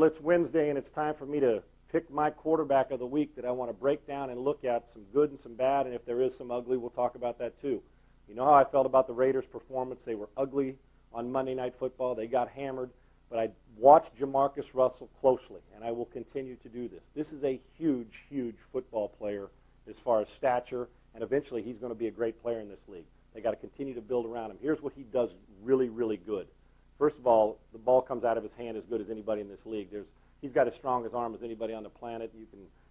Well, it's Wednesday, and it's time for me to pick my quarterback of the week that I want to break down and look at, some good and some bad, and if there is some ugly, we'll talk about that too. You know how I felt about the Raiders' performance. They were ugly on Monday Night Football. They got hammered, but I watched JaMarcus Russell closely, and I will continue to do this. This is a huge, huge football player as far as stature, and eventually he's going to be a great player in this league. They got to continue to build around him. Here's what he does really, really good. First of all, the ball comes out of his hand as good as anybody in this league. He's got as strong as arm as anybody on the planet.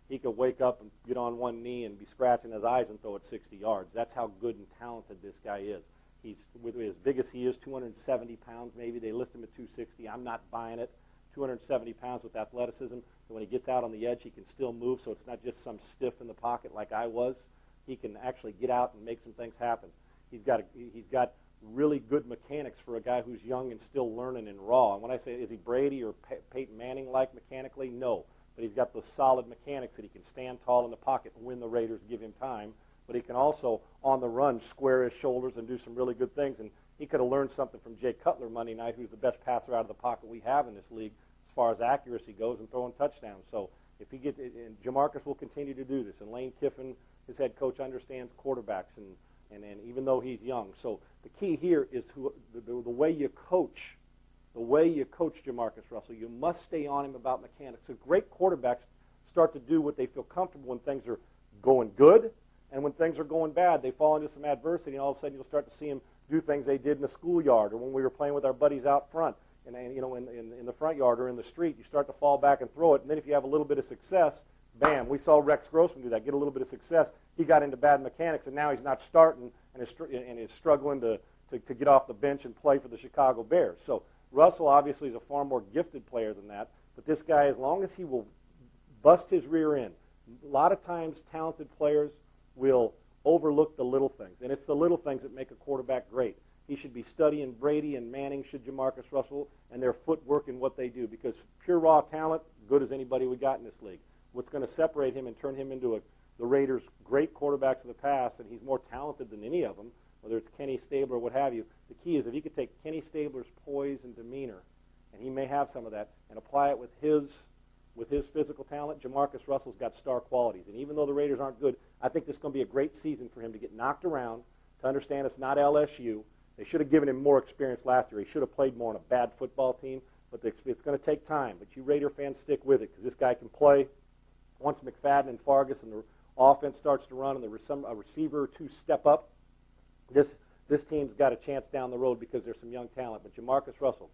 He could wake up and get on one knee and be scratching his eyes and throw it 60 yards. That's how good and talented this guy is. He's as big as he is, 270 pounds maybe. They list him at 260. I'm not buying it. 270 pounds with athleticism. And when he gets out on the edge, he can still move, so it's not just some stiff in the pocket like I was. He can actually get out and make some things happen. He's got really good mechanics for a guy who's young and still learning and raw. And when I say, is he Brady or Peyton Manning-like mechanically? No. But he's got those solid mechanics that he can stand tall in the pocket when the Raiders give him time. But he can also, on the run, square his shoulders and do some really good things. And he could have learned something from Jay Cutler Monday night, who's the best passer out of the pocket we have in this league as far as accuracy goes and throwing touchdowns. So if he gets, and JaMarcus will continue to do this. And Lane Kiffin, his head coach, understands quarterbacks, and even though he's young. So the key here is the way you coach. The way you coach JaMarcus Russell, you must stay on him about mechanics. So great quarterbacks start to do what they feel comfortable when things are going good, and when things are going bad, they fall into some adversity, and all of a sudden you'll start to see them do things they did in the schoolyard or when we were playing with our buddies out front, and you know, in the front yard or in the street. You start to fall back and throw it, and then if you have a little bit of success, bam, we saw Rex Grossman do that, get a little bit of success. He got into bad mechanics, and now he's not starting and is struggling to get off the bench and play for the Chicago Bears. So Russell obviously is a far more gifted player than that, but this guy, as long as he will bust his rear end, a lot of times talented players will overlook the little things, and it's the little things that make a quarterback great. He should be studying Brady and Manning, should JaMarcus Russell, and their footwork and what they do, because pure raw talent, good as anybody we got in this league. What's going to separate him and turn him into the Raiders' great quarterbacks of the past, and he's more talented than any of them, whether it's Kenny Stabler or what have you. The key is if he could take Kenny Stabler's poise and demeanor, and he may have some of that, and apply it with his physical talent, JaMarcus Russell's got star qualities. And even though the Raiders aren't good, I think this is going to be a great season for him to get knocked around, to understand it's not LSU. They should have given him more experience last year. He should have played more on a bad football team, but it's going to take time. But you Raider fans, stick with it, because this guy can play. Once McFadden and Fargas and the offense starts to run and a receiver or two step up, this team's got a chance down the road because there's some young talent. But JaMarcus Russell,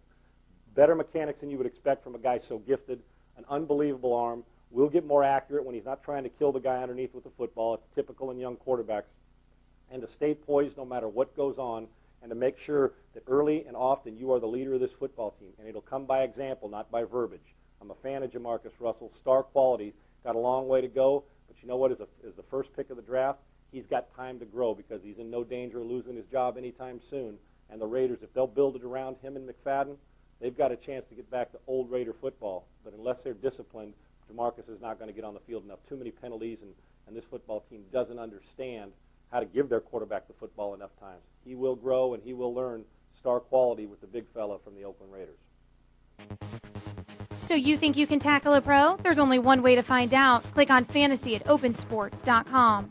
better mechanics than you would expect from a guy so gifted, an unbelievable arm, will get more accurate when he's not trying to kill the guy underneath with the football. It's typical in young quarterbacks. And to stay poised no matter what goes on, and to make sure that early and often you are the leader of this football team. And it'll come by example, not by verbiage. I'm a fan of JaMarcus Russell. Star quality, got a long way to go. But you know what? As the first pick of the draft, he's got time to grow because he's in no danger of losing his job anytime soon. And the Raiders, if they'll build it around him and McFadden, they've got a chance to get back to old Raider football. But unless they're disciplined, JaMarcus is not going to get on the field enough. Too many penalties, and this football team doesn't understand how to give their quarterback the football enough times. He will grow, and he will learn star quality with the big fella from the Oakland Raiders. So you think you can tackle a pro? There's only one way to find out. Click on fantasy at opensports.com.